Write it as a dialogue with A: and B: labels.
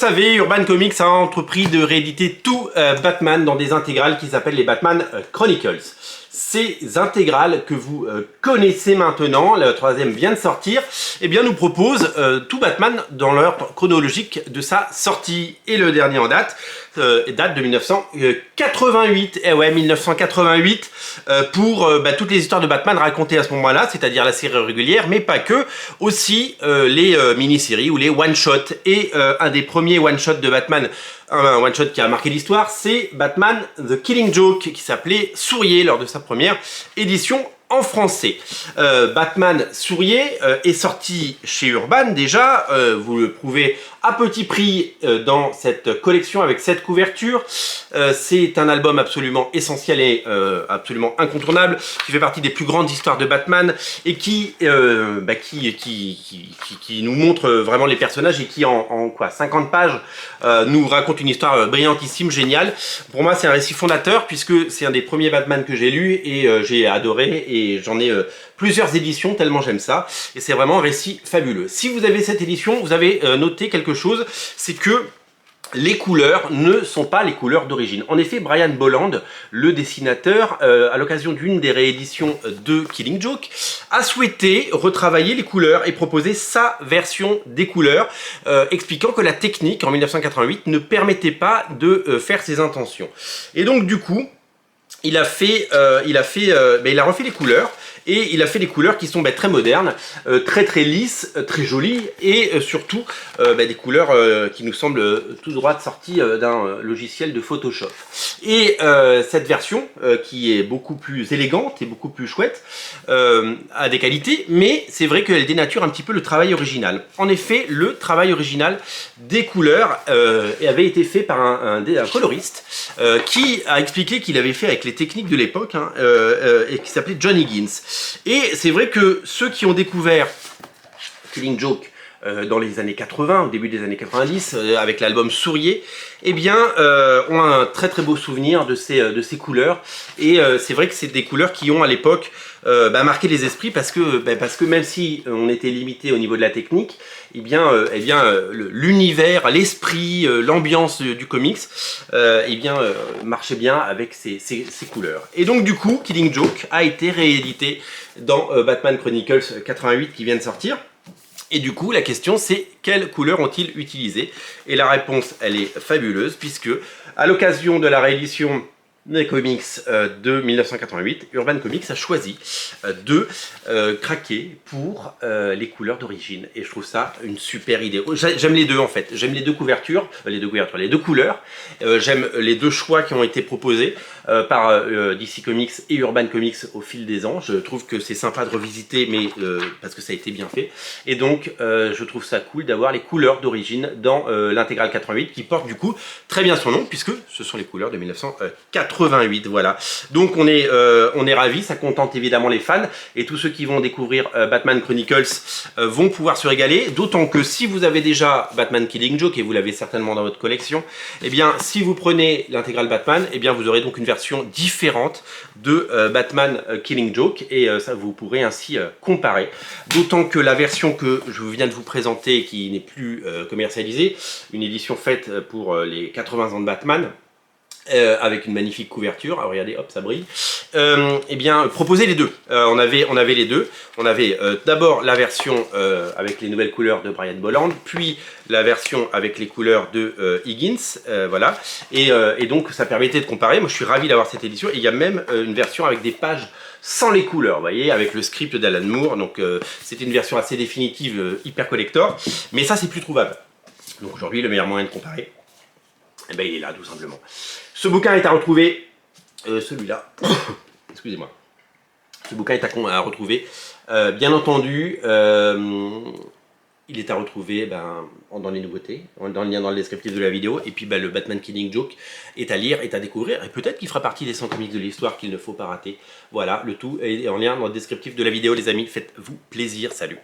A: Vous savez, Urban Comics a entrepris de rééditer tout Batman dans des intégrales qui s'appellent les Batman Chronicles. Ces intégrales que vous connaissez maintenant, la troisième vient de sortir, eh bien nous propose tout Batman dans l'ordre chronologique de sa sortie. Et le dernier en date de 1988. Et ouais, 1988 pour toutes les histoires de Batman racontées à ce moment-là, c'est-à-dire la série régulière, mais pas que, aussi les mini-séries ou les one-shots. Et un des premiers one-shots de Batman, un one-shot qui a marqué l'histoire, c'est Batman The Killing Joke, qui s'appelait Sourier lors de sa première édition en français. Batman Sourier est sorti chez Urban déjà, vous le trouvez à petit prix dans cette collection avec cette couverture. C'est un album absolument essentiel et absolument incontournable, qui fait partie des plus grandes histoires de Batman et qui nous montre vraiment les personnages et qui en 50 pages nous raconte une histoire brillantissime, géniale. Pour moi c'est un récit fondateur puisque c'est un des premiers Batman que j'ai lu et j'ai adoré et j'en ai plusieurs éditions tellement j'aime ça et c'est vraiment un récit fabuleux. Si vous avez cette édition, vous avez noté quelque chose, c'est que les couleurs ne sont pas les couleurs d'origine. En effet, Brian Bolland, le dessinateur, à l'occasion d'une des rééditions de Killing Joke, a souhaité retravailler les couleurs et proposer sa version des couleurs, expliquant que la technique, en 1988, ne permettait pas de faire ses intentions. Et donc, du coup, il a refait les couleurs et il a fait des couleurs qui sont très modernes, très lisses, très jolies et surtout des couleurs qui nous semblent tout droit sorties d'un logiciel de Photoshop. Et cette version qui est beaucoup plus élégante et beaucoup plus chouette a des qualités, mais c'est vrai qu'elle dénature un petit peu le travail original. En effet, le travail original des couleurs avait été fait par un coloriste qui a expliqué qu'il avait fait avec les techniques de l'époque et qui s'appelait John Higgins. Et c'est vrai que ceux qui ont découvert Killing Joke dans les années 80, au début des années 90, avec l'album Sourier, eh bien, ont un très beau souvenir de ces couleurs. Et c'est vrai que c'est des couleurs qui ont à l'époque marqué les esprits parce que même si on était limité au niveau de la technique, l'univers, l'esprit, l'ambiance du comics, marchait bien avec ces couleurs. Et donc du coup, Killing Joke a été réédité dans Batman Chronicles 88 qui vient de sortir. Et du coup, la question c'est quelles couleurs ont-ils utilisées? Et la réponse, elle est fabuleuse puisque à l'occasion de la réédition des comics de 1988, Urban Comics a choisi de craquer pour les couleurs d'origine. Et je trouve ça une super idée. J'aime les deux en fait. J'aime les deux couvertures, les deux couleurs. J'aime les deux choix qui ont été proposés par DC Comics et Urban Comics au fil des ans. Je trouve que c'est sympa de revisiter, mais parce que ça a été bien fait. Et donc, je trouve ça cool d'avoir les couleurs d'origine dans l'intégrale 88, qui porte du coup très bien son nom, puisque ce sont les couleurs de 1988. Voilà. Donc, on est ravis. Ça contente évidemment les fans. Et tous ceux qui vont découvrir Batman Chronicles vont pouvoir se régaler. D'autant que si vous avez déjà Batman Killing Joke, et vous l'avez certainement dans votre collection, eh bien, si vous prenez l'intégrale Batman, eh bien, vous aurez donc une version différente de Batman Killing Joke et ça vous pourrez ainsi comparer. D'autant que la version que je viens de vous présenter qui n'est plus commercialisée, une édition faite pour les 80 ans de Batman, avec une magnifique couverture, alors regardez, hop, ça brille, proposer les deux. On avait les deux. On avait d'abord la version avec les nouvelles couleurs de Brian Bolland, puis la version avec les couleurs de Higgins, voilà. Et donc ça permettait de comparer. Moi je suis ravi d'avoir cette édition. Et il y a même une version avec des pages sans les couleurs, vous voyez, avec le script d'Alan Moore. Donc c'était une version assez définitive, hyper collector. Mais ça c'est plus trouvable. Donc aujourd'hui le meilleur moyen de comparer, il est là tout simplement. Ce bouquin est à retrouver, celui-là, excusez-moi, ce bouquin est à retrouver, bien entendu, il est à retrouver dans les nouveautés, dans le lien dans le descriptif de la vidéo, et puis le Batman Killing Joke est à lire, est à découvrir, et peut-être qu'il fera partie des 100 comics de l'histoire qu'il ne faut pas rater. Voilà, le tout est en lien dans le descriptif de la vidéo les amis, faites-vous plaisir, salut.